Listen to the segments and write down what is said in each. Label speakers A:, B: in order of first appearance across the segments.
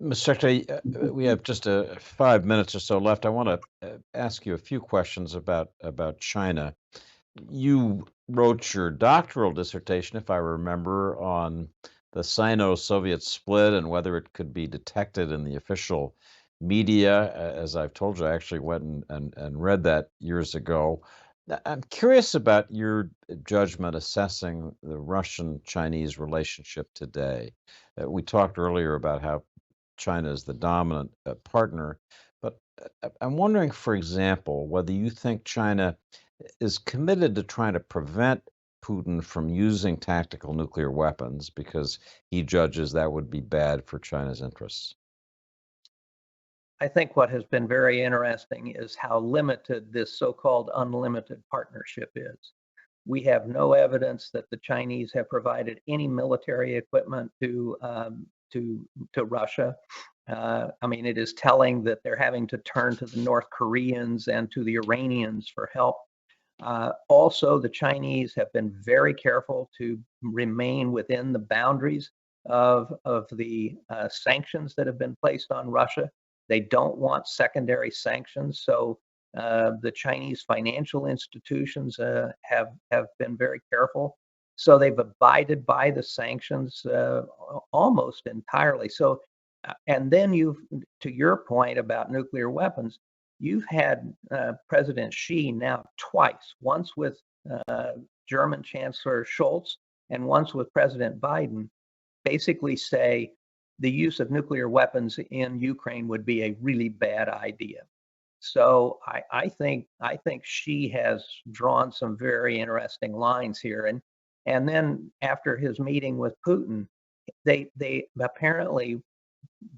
A: Mr. Secretary, we have just 5 minutes or so left. I want to ask you a few questions about China. You wrote your doctoral dissertation, if I remember, on the Sino-Soviet split and whether it could be detected in the official media. As I've told you, I actually went and read that years ago. I'm curious about your judgment assessing the Russian-Chinese relationship today. We talked earlier about how China is the dominant partner, but I'm wondering, for example, whether you think China is committed to trying to prevent Putin from using tactical nuclear weapons because he judges that would be bad for China's interests.
B: I think what has been very interesting is how limited this so-called unlimited partnership is. We have no evidence that the Chinese have provided any military equipment to Russia. I mean, it is telling that they're having to turn to the North Koreans and to the Iranians for help. Also, the Chinese have been very careful to remain within the boundaries of the sanctions that have been placed on Russia. They don't want secondary sanctions, so the Chinese financial institutions have been very careful. So they've abided by the sanctions almost entirely. So, and then to your point about nuclear weapons, you've had President Xi now twice, once with German Chancellor Scholz and once with President Biden, basically say the use of nuclear weapons in Ukraine would be a really bad idea. So I think Xi has drawn some very interesting lines here, and then after his meeting with Putin, they apparently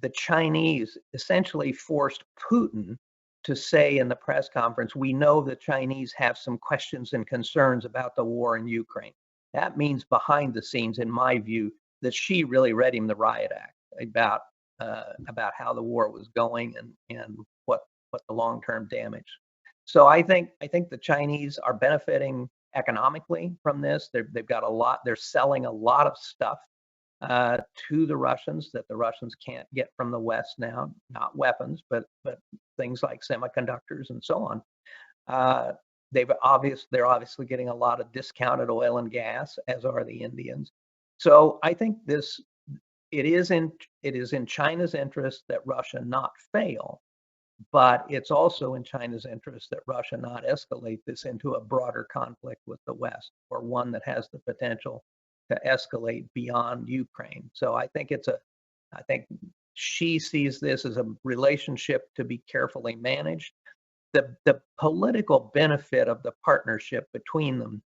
B: the Chinese essentially forced Putin to say in the press conference, we know the Chinese have some questions and concerns about the war in Ukraine. That means behind the scenes, in my view, that Xi really read him the riot act about how the war was going and what the long-term damage. So I think the Chinese are benefiting economically from this. They've got a lot. They're selling a lot of stuff to the Russians that the Russians can't get from the West now, not weapons, but things like semiconductors and so on. They're obviously getting a lot of discounted oil and gas, as are the Indians. So I think it is in China's interest that Russia not fail, but it's also in China's interest that Russia not escalate this into a broader conflict with the West, or one that has the potential to escalate beyond Ukraine. So I think she sees this as a relationship to be carefully managed. The political benefit of the partnership between them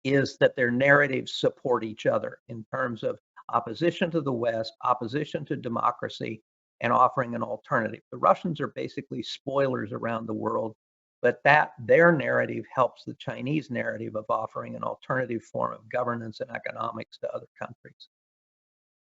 B: is that their narratives support each other in terms of opposition to the West, opposition to democracy, and offering an alternative. The Russians are basically spoilers around the world, but that their narrative helps the Chinese narrative of offering an alternative form of governance and economics to other countries.